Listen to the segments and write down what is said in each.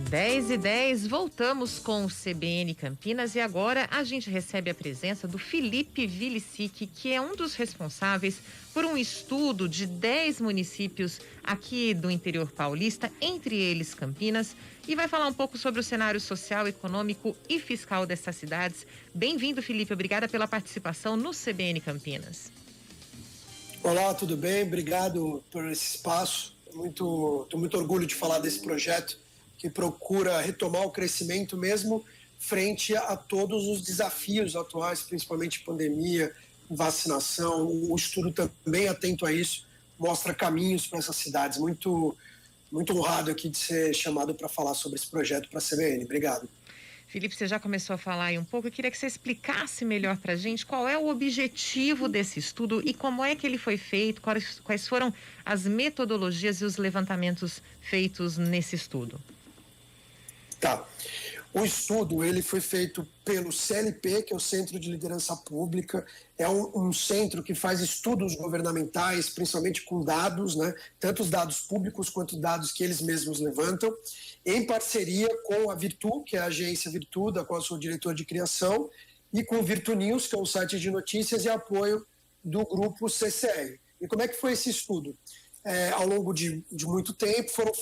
10h10, voltamos com o CBN Campinas e agora a gente recebe a presença do Felipe Vilicic, que é um dos responsáveis por um estudo de 10 municípios aqui do interior paulista, entre eles Campinas, e vai falar um pouco sobre o cenário social, econômico e fiscal dessas cidades. Bem-vindo, Felipe, obrigada pela participação no CBN Campinas. Olá, tudo bem? Obrigado por esse espaço. Tenho muito orgulho de falar desse projeto que procura retomar o crescimento mesmo frente a todos os desafios atuais, principalmente pandemia, vacinação. O estudo também atento a isso, mostra caminhos para essas cidades. Muito honrado aqui de ser chamado para falar sobre esse projeto para a CBN. Obrigado. Felipe, você já começou a falar aí um pouco, eu queria que você explicasse melhor para a gente qual é o objetivo desse estudo e como é que ele foi feito, quais foram as metodologias e os levantamentos feitos nesse estudo. Tá. O estudo ele foi feito pelo CLP, que é o Centro de Liderança Pública, é um centro que faz estudos governamentais, principalmente com dados, né, tanto os dados públicos quanto dados que eles mesmos levantam, em parceria com a Virtu, que é a agência Virtu, da qual eu sou diretor de criação, e com o Virtu News, que é um site de notícias e apoio do grupo CCR. E como é que foi esse estudo? Ao longo de muito tempo foram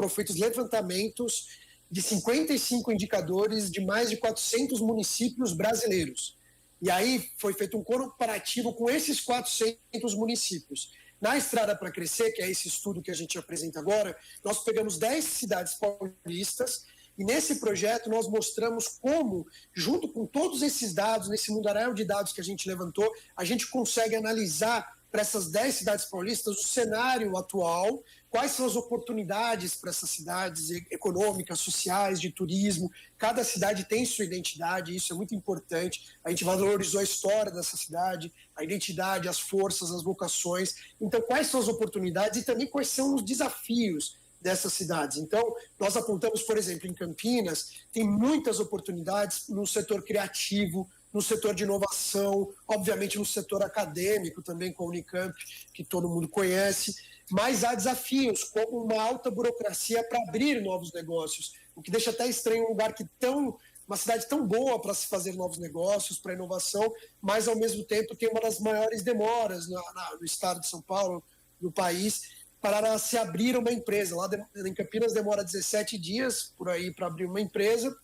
feitos levantamentos de 55 indicadores de mais de 400 municípios brasileiros. E aí foi feito um comparativo com esses 400 municípios. Na Estrada para Crescer, que é esse estudo que a gente apresenta agora, nós pegamos 10 cidades paulistas e nesse projeto nós mostramos como, junto com todos esses dados, nesse mundaréu de dados que a gente levantou, a gente consegue analisar para essas 10 cidades paulistas o cenário atual, quais são as oportunidades para essas cidades econômicas, sociais, de turismo. Cada cidade tem sua identidade, isso é muito importante. A gente valorizou a história dessa cidade, a identidade, as forças, as vocações. Então, quais são as oportunidades e também quais são os desafios dessas cidades. Então, nós apontamos, por exemplo, em Campinas, tem muitas oportunidades no setor criativo, no setor de inovação, obviamente no setor acadêmico também com a Unicamp, que todo mundo conhece, mas há desafios, como uma alta burocracia para abrir novos negócios, o que deixa até estranho uma cidade tão boa para se fazer novos negócios, para inovação, mas ao mesmo tempo tem uma das maiores demoras no estado de São Paulo, no país, para se abrir uma empresa. Lá em Campinas demora 17 dias por aí para abrir uma empresa,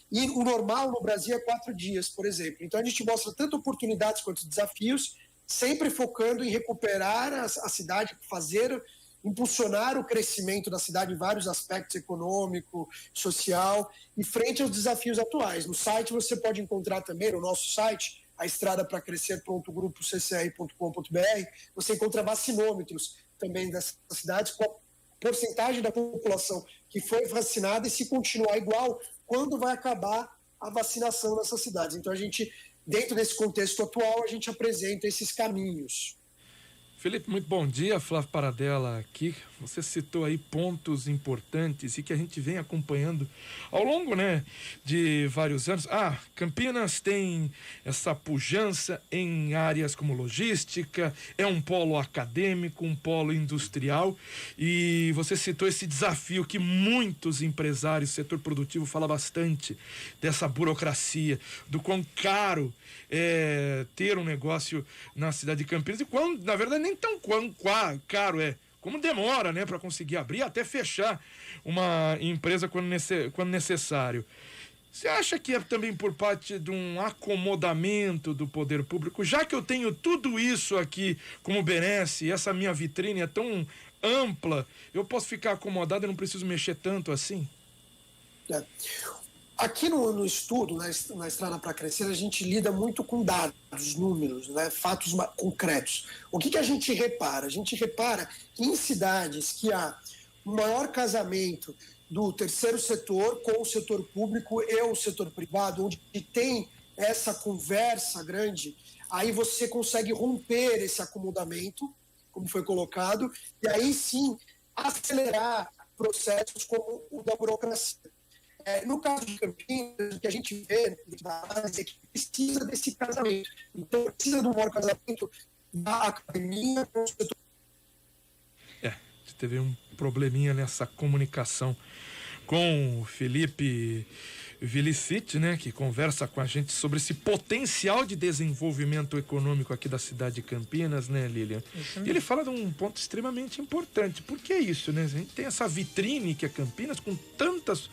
e o normal no Brasil é 4 dias, por exemplo. Então a gente mostra tanto oportunidades quanto desafios, sempre focando em recuperar a cidade, impulsionar o crescimento da ccadade em vários aspectos, econômico, social, e frente aos desafios atuais. No site você pode encontrar também, no nosso site, aestradapacrescer.grupoccr.com.br, você encontra vacinômetros também dessas cidades, com a porcentagem da população que foi vacinada e se continuar igual, quando vai acabar a vacinação nessas cidades. Então, dentro desse contexto atual, a gente apresenta esses caminhos. Felipe, muito bom dia, Flávio Paradella aqui. Você citou aí pontos importantes e que a gente vem acompanhando ao longo, de vários anos. Campinas tem essa pujança em áreas como logística, é um polo acadêmico, um polo industrial, e você citou esse desafio que muitos empresários, setor produtivo, fala bastante dessa burocracia, do quão caro é ter um negócio na cidade de Campinas, e quando, na verdade, nem tão caro é, como demora, para conseguir abrir, até fechar uma empresa quando necessário. Você acha que é também por parte de um acomodamento do poder público, já que eu tenho tudo isso aqui como benesse, essa minha vitrine é tão ampla, eu posso ficar acomodado e não preciso mexer tanto assim? Aqui no estudo, na Estrada para Crescer, a gente lida muito com dados, números, fatos concretos. O que a gente repara? A gente repara que em cidades que há um maior casamento do terceiro setor com o setor público e o setor privado, onde tem essa conversa grande, aí você consegue romper esse acomodamento, como foi colocado, e aí sim acelerar processos como o da burocracia. No caso de Campinas, o que a gente vê na análise é que precisa desse casamento. Então, precisa do maior casamento da academia com o setor. Teve um probleminha nessa comunicação. com o Felipe Vilicite, né, que conversa com a gente sobre esse potencial de desenvolvimento econômico aqui da cidade de Campinas, né, Lilian? E ele fala de um ponto extremamente importante. Por que isso, né? A gente tem essa vitrine que é Campinas com tantas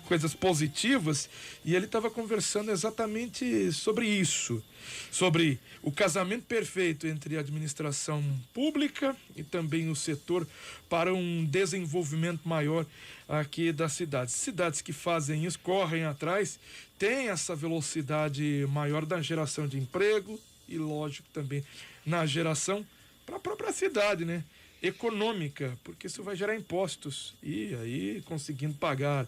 coisas positivas, e ele estava conversando exatamente sobre isso, sobre o casamento perfeito entre a administração pública e também o setor para um desenvolvimento maior aqui das cidades. Cidades que fazem isso, correm atrás, têm essa velocidade maior da geração de emprego e, lógico, também na geração para a própria cidade, né? Econômica, porque isso vai gerar impostos e aí conseguindo pagar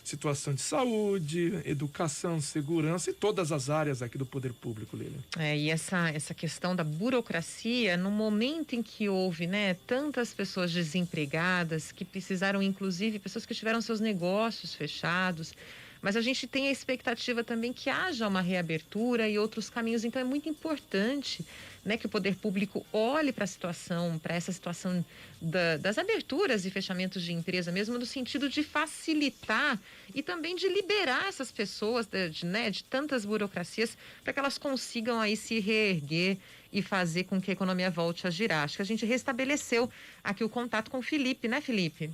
situação de saúde, educação, segurança e todas as áreas aqui do poder público, Lilian. E essa questão da burocracia, no momento em que houve, né, tantas pessoas desempregadas, que precisaram, inclusive, pessoas que tiveram seus negócios fechados, mas a gente tem a expectativa também que haja uma reabertura e outros caminhos. Então é muito importante, né, que o poder público olhe para a situação, para essa situação das aberturas e fechamentos de empresa mesmo, no sentido de facilitar e também de liberar essas pessoas de tantas burocracias, para que elas consigam aí se reerguer e fazer com que a economia volte a girar. Acho que a gente restabeleceu aqui o contato com o Felipe, né, Felipe?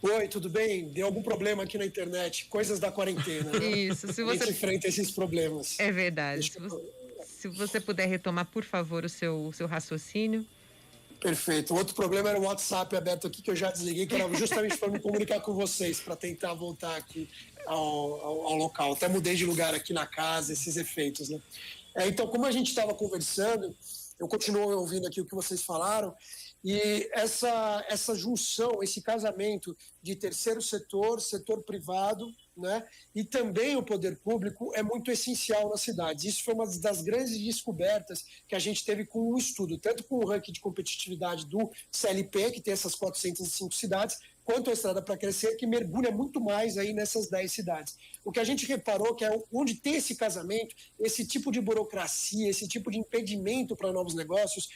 Oi, tudo bem? Deu algum problema aqui na internet, coisas da quarentena, né? Isso, se você... A gente enfrenta esses problemas. É verdade. Se você puder retomar, por favor, o seu raciocínio. Perfeito. Outro problema era o WhatsApp aberto aqui, que eu já desliguei, que era justamente para me comunicar com vocês, para tentar voltar aqui ao local. Até mudei de lugar aqui na casa, esses efeitos, né? Então, como a gente estava conversando, eu continuo ouvindo aqui o que vocês falaram, e essa junção, esse casamento de terceiro setor, setor privado, né, e também o poder público é muito essencial nas cidades. Isso foi uma das grandes descobertas que a gente teve com o estudo, tanto com o ranking de competitividade do CLP, que tem essas 405 cidades, quanto a Estrada para Crescer, que mergulha muito mais aí nessas 10 cidades. O que a gente reparou que é onde tem esse casamento, esse tipo de burocracia, esse tipo de impedimento para novos negócios,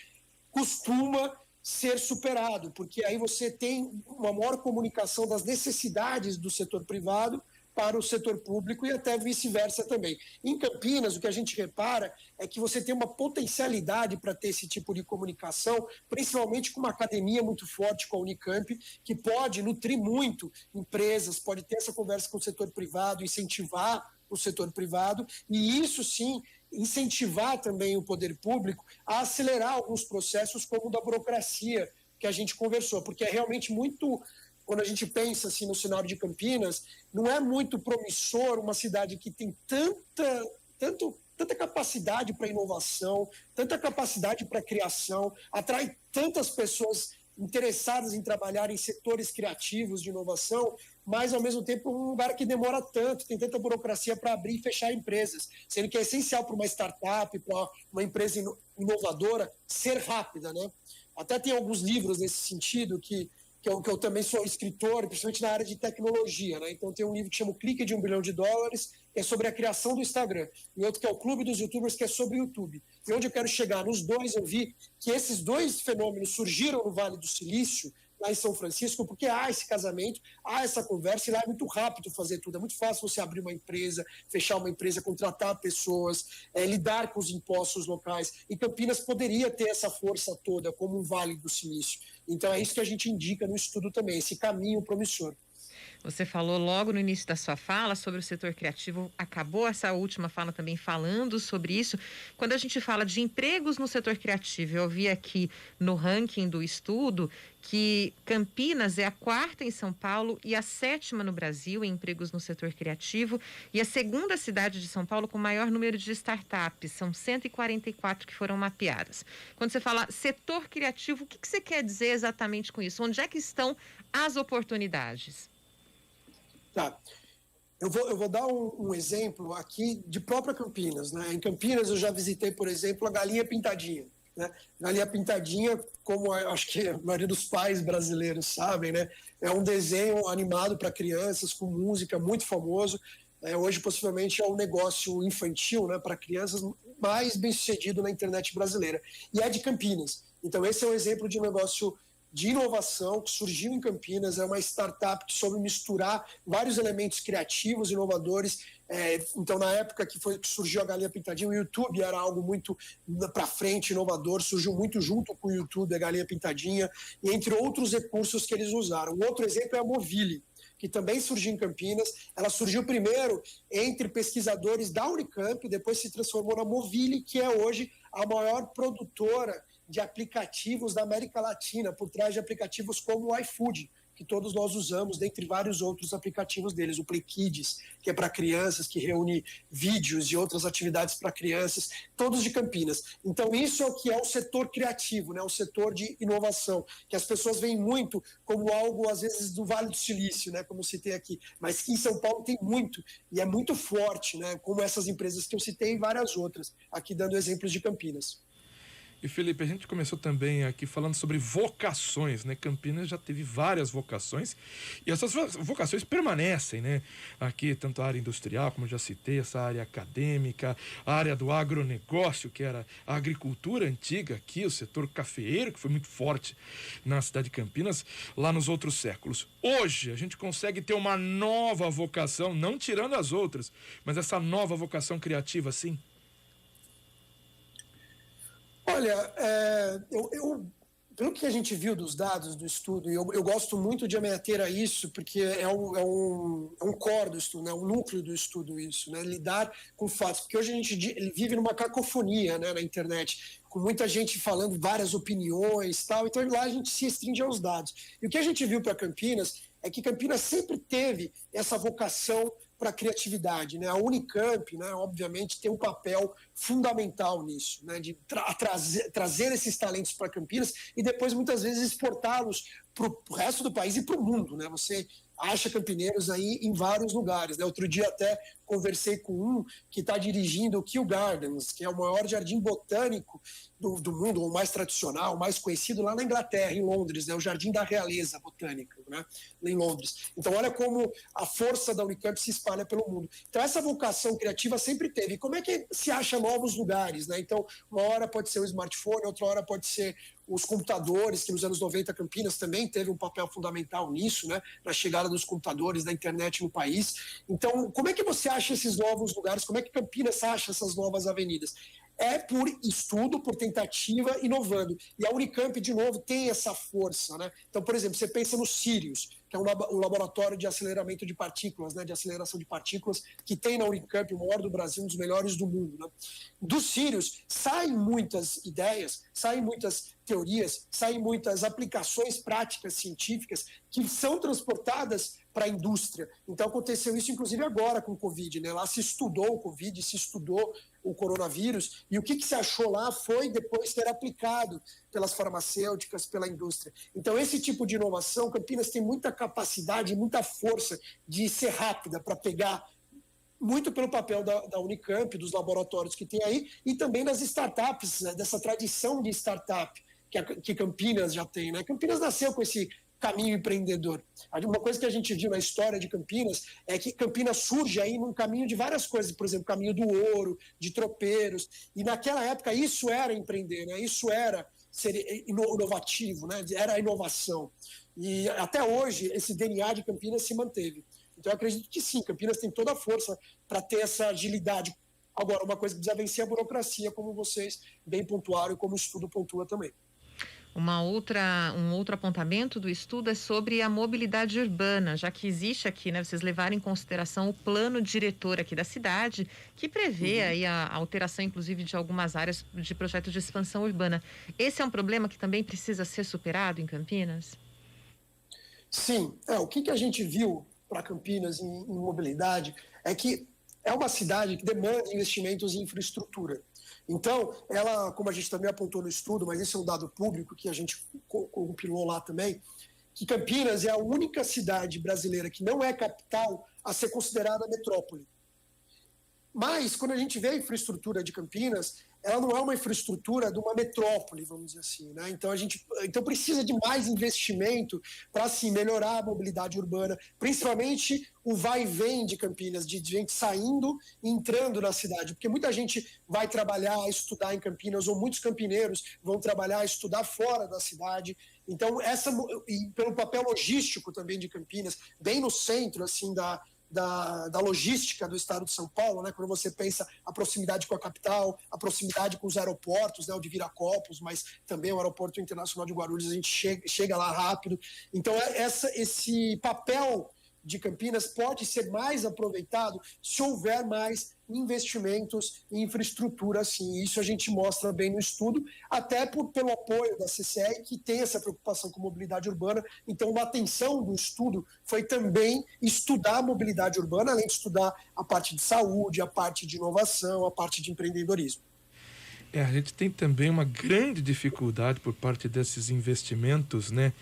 costuma ser superado, porque aí você tem uma maior comunicação das necessidades do setor privado para o setor público e até vice-versa também. Em Campinas, o que a gente repara é que você tem uma potencialidade para ter esse tipo de comunicação, principalmente com uma academia muito forte, com a Unicamp, que pode nutrir muito empresas, pode ter essa conversa com o setor privado, incentivar o setor privado, e isso sim incentivar também o poder público a acelerar alguns processos, como o da burocracia que a gente conversou, porque é realmente muito, quando a gente pensa assim no cenário de Campinas, não é muito promissor uma cidade que tem tanta capacidade para inovação, tanta capacidade para criação, atrai tantas pessoas interessadas em trabalhar em setores criativos de inovação, mas, ao mesmo tempo, um lugar que demora tanto, tem tanta burocracia para abrir e fechar empresas, sendo que é essencial para uma startup, para uma empresa inovadora, ser rápida, né? Até tem alguns livros nesse sentido que eu também sou escritor, principalmente na área de tecnologia, né? Então tem um livro que chama O Clique de $1 Bilhão, que é sobre a criação do Instagram, e outro que é o Clube dos YouTubers, que é sobre o YouTube. E onde eu quero chegar, nos dois eu vi que esses dois fenômenos surgiram no Vale do Silício, lá em São Francisco, porque há esse casamento, há essa conversa, e lá é muito rápido fazer tudo, é muito fácil você abrir uma empresa, fechar uma empresa, contratar pessoas, lidar com os impostos locais, e Campinas poderia ter essa força toda, como um Vale do Silício. Então é isso que a gente indica no estudo também, esse caminho promissor. Você falou logo no início da sua fala sobre o setor criativo, acabou essa última fala também falando sobre isso. Quando a gente fala de empregos no setor criativo, eu vi aqui no ranking do estudo que Campinas é a 4ª em São Paulo e a 7ª no Brasil em empregos no setor criativo, e a 2ª cidade de São Paulo com maior número de startups, são 144 que foram mapeadas. Quando você fala setor criativo, o que você quer dizer exatamente com isso? Onde é que estão as oportunidades? Tá. Eu vou dar um exemplo aqui de própria Campinas, né? Em Campinas eu já visitei, por exemplo, a Galinha Pintadinha, né? Galinha Pintadinha, como acho que a maioria dos pais brasileiros sabem, né? É um desenho animado para crianças, com música, muito famoso. Hoje, possivelmente, é um negócio infantil, né, para crianças mais bem sucedido na internet brasileira. E é de Campinas. Então, esse é um exemplo de um negócio de inovação que surgiu em Campinas, é uma startup que soube misturar vários elementos criativos, inovadores. Então, na época que surgiu a Galinha Pintadinha, o YouTube era algo muito para frente, inovador, surgiu muito junto com o YouTube, a Galinha Pintadinha, e entre outros recursos que eles usaram. Um outro exemplo é a Movile, que também surgiu em Campinas. Ela surgiu primeiro entre pesquisadores da Unicamp, depois se transformou na Movile, que é hoje a maior produtora de aplicativos da América Latina, por trás de aplicativos como o iFood, que todos nós usamos, dentre vários outros aplicativos deles, o Play Kids, que é para crianças, que reúne vídeos e outras atividades para crianças, todos de Campinas. Então, isso é o que é o setor criativo, né? O setor de inovação, que as pessoas veem muito como algo, às vezes, do Vale do Silício, né? Como eu citei aqui, mas que em São Paulo tem muito, e é muito forte, né? Como essas empresas que eu citei e várias outras, aqui dando exemplos de Campinas. E Felipe, a gente começou também aqui falando sobre vocações, né? Campinas já teve várias vocações e essas vocações permanecem, né? Aqui, tanto a área industrial, como eu já citei, essa área acadêmica, a área do agronegócio, que era a agricultura antiga aqui, o setor cafeeiro, que foi muito forte na cidade de Campinas, lá nos outros séculos. Hoje, a gente consegue ter uma nova vocação, não tirando as outras, mas essa nova vocação criativa, sim? Olha, pelo que a gente viu dos dados do estudo, e eu gosto muito de me ater a isso, porque é um core do estudo, né, um núcleo do estudo isso, né, lidar com fatos, porque hoje a gente vive numa cacofonia, né, na internet, com muita gente falando várias opiniões, tal, então lá a gente se restringe aos dados. E o que a gente viu para Campinas é que Campinas sempre teve essa vocação para a criatividade, né? A Unicamp, né, obviamente, tem um papel fundamental nisso, né, de trazer esses talentos para Campinas e depois, muitas vezes, exportá-los para o resto do país e para o mundo, né? Você acha campineiros aí em vários lugares, né? Outro dia até conversei com um que está dirigindo o Kew Gardens, que é o maior jardim botânico do mundo, o mais tradicional, o mais conhecido lá na Inglaterra, em Londres, né? O Jardim da Realeza Botânica, né? Em Londres. Então, olha como a força da Unicamp se espalha pelo mundo. Então, essa vocação criativa sempre teve. E como é que se acha novos lugares, né? Então, uma hora pode ser o smartphone, outra hora pode ser os computadores, que nos anos 90 Campinas também teve um papel fundamental nisso, né? Na chegada dos computadores, da internet no país. Então, como é que você acha esses novos lugares? Como é que Campinas acha essas novas avenidas? É por estudo, por tentativa, inovando. E a Unicamp, de novo, tem essa força, né? Então, por exemplo, você pensa no Sirius, que é um laboratório de aceleramento de partículas, né, de aceleração de partículas, que tem na Unicamp, o maior do Brasil, um dos melhores do mundo. Né? Do Sirius saem muitas ideias, saem muitas teorias, saem muitas aplicações práticas científicas que são transportadas para a indústria. Então aconteceu isso inclusive agora com o Covid, né? Lá se estudou o Covid, se estudou o coronavírus, e o que se achou lá foi depois ser aplicado pelas farmacêuticas, pela indústria. Então esse tipo de inovação, Campinas tem muita capacidade, muita força de ser rápida para pegar, muito pelo papel da Unicamp, dos laboratórios que tem aí, e também das startups, né? Dessa tradição de startup que Campinas já tem, né? Campinas nasceu com esse caminho empreendedor. Uma coisa que a gente viu na história de Campinas é que Campinas surge aí num caminho de várias coisas, por exemplo, caminho do ouro, de tropeiros, e naquela época isso era empreender, né? Isso era ser inovativo, né? Era a inovação. E até hoje esse DNA de Campinas se manteve. Então eu acredito que sim, Campinas tem toda a força para ter essa agilidade. Agora, uma coisa que precisa vencer é a burocracia, como vocês bem pontuaram e como o estudo pontua também. Um outro apontamento do estudo é sobre a mobilidade urbana, já que existe aqui, né, vocês levaram em consideração o plano diretor aqui da cidade, que prevê aí a alteração, inclusive, de algumas áreas de projeto de expansão urbana. Esse é um problema que também precisa ser superado em Campinas? Sim, o que a gente viu para Campinas em mobilidade é que é uma cidade que demanda investimentos em infraestrutura. Então, ela, como a gente também apontou no estudo, mas esse é um dado público que a gente compilou lá também, que Campinas é a única cidade brasileira que não é capital a ser considerada metrópole. Mas, quando a gente vê a infraestrutura de Campinas, ela não é uma infraestrutura de uma metrópole, vamos dizer assim, né? Então precisa de mais investimento para assim, melhorar a mobilidade urbana, principalmente o vai e vem de Campinas, de gente saindo e entrando na cidade, porque muita gente vai trabalhar, estudar em Campinas, ou muitos campineiros vão trabalhar, estudar fora da cidade, Então, e pelo papel logístico também de Campinas, bem no centro assim da logística do estado de São Paulo, né? Quando você pensa a proximidade com a capital, a proximidade com os aeroportos, né? O de Viracopos, mas também o Aeroporto Internacional de Guarulhos, a gente chega lá rápido. Então, esse papel de Campinas pode ser mais aproveitado se houver mais investimentos em infraestrutura, assim. Isso a gente mostra bem no estudo, até pelo apoio da CCR, que tem essa preocupação com mobilidade urbana. Então, a atenção do estudo foi também estudar a mobilidade urbana, além de estudar a parte de saúde, a parte de inovação, a parte de empreendedorismo. A gente tem também uma grande dificuldade por parte desses investimentos, né,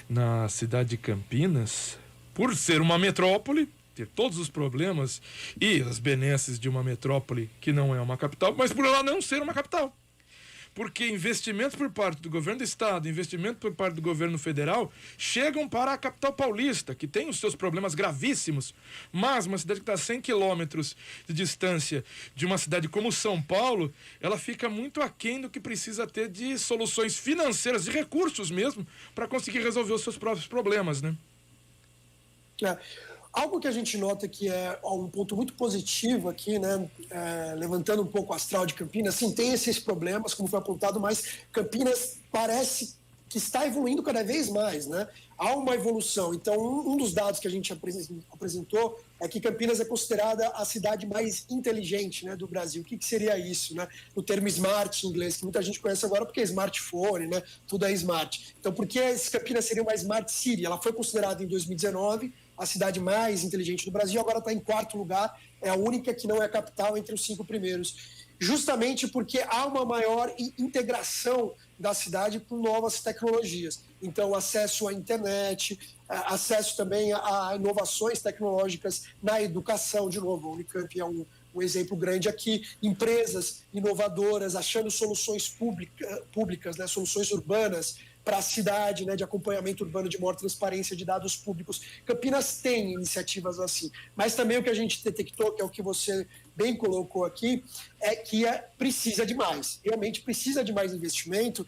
na cidade de Campinas, por ser uma metrópole, ter todos os problemas e as benesses de uma metrópole que não é uma capital, mas por ela não ser uma capital. Porque investimentos por parte do governo do estado, investimentos por parte do governo federal, chegam para a capital paulista, que tem os seus problemas gravíssimos, mas uma cidade que está a 100 quilômetros de distância de uma cidade como São Paulo, ela fica muito aquém do que precisa ter de soluções financeiras, de recursos mesmo, para conseguir resolver os seus próprios problemas, né? Algo que a gente nota que é um ponto muito positivo aqui, né, levantando um pouco o astral de Campinas, sim, tem esses problemas, como foi apontado, mas Campinas parece que está evoluindo cada vez mais, né? Há uma evolução. Então, um dos dados que a gente apresentou é que Campinas é considerada a cidade mais inteligente, né, do Brasil. O que seria isso, né? O termo smart em inglês, que muita gente conhece agora porque é smartphone, né? Tudo é smart. Então, por que Campinas seria uma smart city? Ela foi considerada em 2019 a cidade mais inteligente do Brasil, agora está em 4º lugar, é a única que não é capital entre os 5 primeiros. Justamente porque há uma maior integração da cidade com novas tecnologias. Então, acesso à internet, acesso também a inovações tecnológicas na educação. De novo, a Unicamp é um exemplo grande aqui. Empresas inovadoras achando soluções públicas, né, soluções urbanas para a cidade, né, de acompanhamento urbano, de maior transparência de dados públicos. Campinas tem iniciativas assim, mas também o que a gente detectou, que é o que você bem colocou aqui, é que precisa de mais, realmente precisa de mais investimento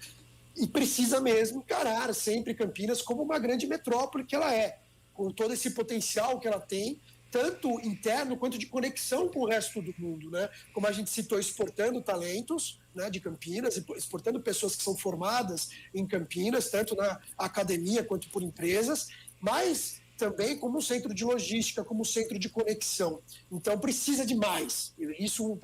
e precisa mesmo encarar sempre Campinas como uma grande metrópole que ela é, com todo esse potencial que ela tem, tanto interno quanto de conexão com o resto do mundo, né? Como a gente citou, exportando talentos, né, de Campinas, exportando pessoas que são formadas em Campinas, tanto na academia quanto por empresas, mas também como um centro de logística, como um centro de conexão. Então, precisa de mais. Isso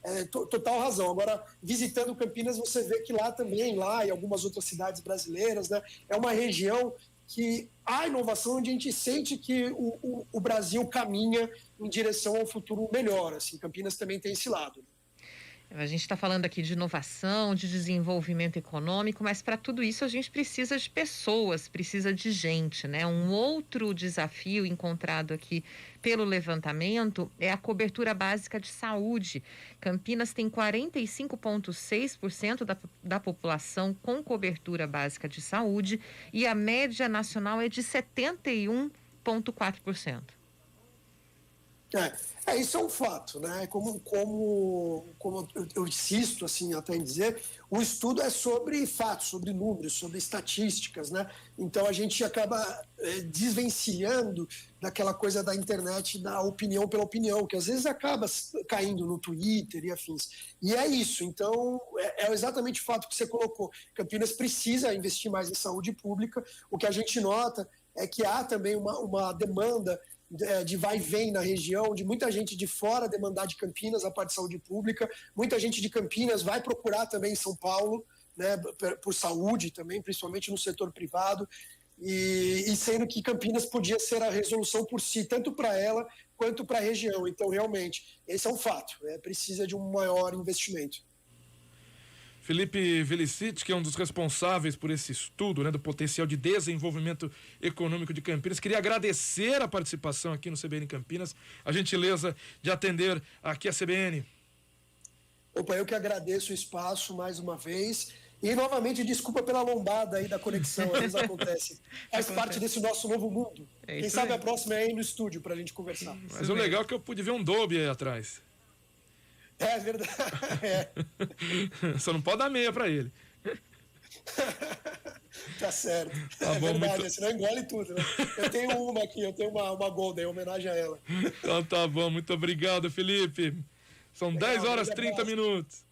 é total razão. Agora, visitando Campinas, você vê que lá também, lá e algumas outras cidades brasileiras, né, é uma região que há inovação, onde a gente sente que o Brasil caminha em direção ao futuro melhor. Assim, Campinas também tem esse lado. A gente está falando aqui de inovação, de desenvolvimento econômico, mas para tudo isso a gente precisa de pessoas, precisa de gente, né? Um outro desafio encontrado aqui pelo levantamento é a cobertura básica de saúde. Campinas tem 45,6% da população com cobertura básica de saúde e a média nacional é de 71,4%. Isso é um fato, né? Como eu insisto assim, até em dizer, o estudo é sobre fatos, sobre números, sobre estatísticas, né? Então a gente acaba desvencilhando daquela coisa da internet, da opinião pela opinião, que às vezes acaba caindo no Twitter e afins. E é isso, então é exatamente o fato que você colocou. Campinas precisa investir mais em saúde pública. O que a gente nota é que há também uma demanda de vai e vem na região, de muita gente de fora demandar de Campinas a parte de saúde pública, muita gente de Campinas vai procurar também em São Paulo, né, por saúde também, principalmente no setor privado, e sendo que Campinas podia ser a resolução por si, tanto para ela quanto para a região. Então, realmente, esse é um fato, precisa de um maior investimento. Felipe Vilicite, que é um dos responsáveis por esse estudo, né, do potencial de desenvolvimento econômico de Campinas, queria agradecer a participação aqui no CBN Campinas, a gentileza de atender aqui a CBN. Opa, eu que agradeço o espaço mais uma vez e novamente desculpa pela lombada aí da conexão, às vezes acontece. Faz parte desse nosso novo mundo. Quem sabe a próxima é aí no estúdio pra gente conversar. Mas o legal é que eu pude ver um Dolby aí atrás. É verdade. Só não pode dar meia pra ele. Tá certo. Tá é bom, verdade, muito... senão engole tudo, né? Eu tenho uma aqui, eu tenho uma Golden, em homenagem a ela. Então tá bom, muito obrigado, Felipe. São Legal, 10 horas e grande 30 abraço. minutos.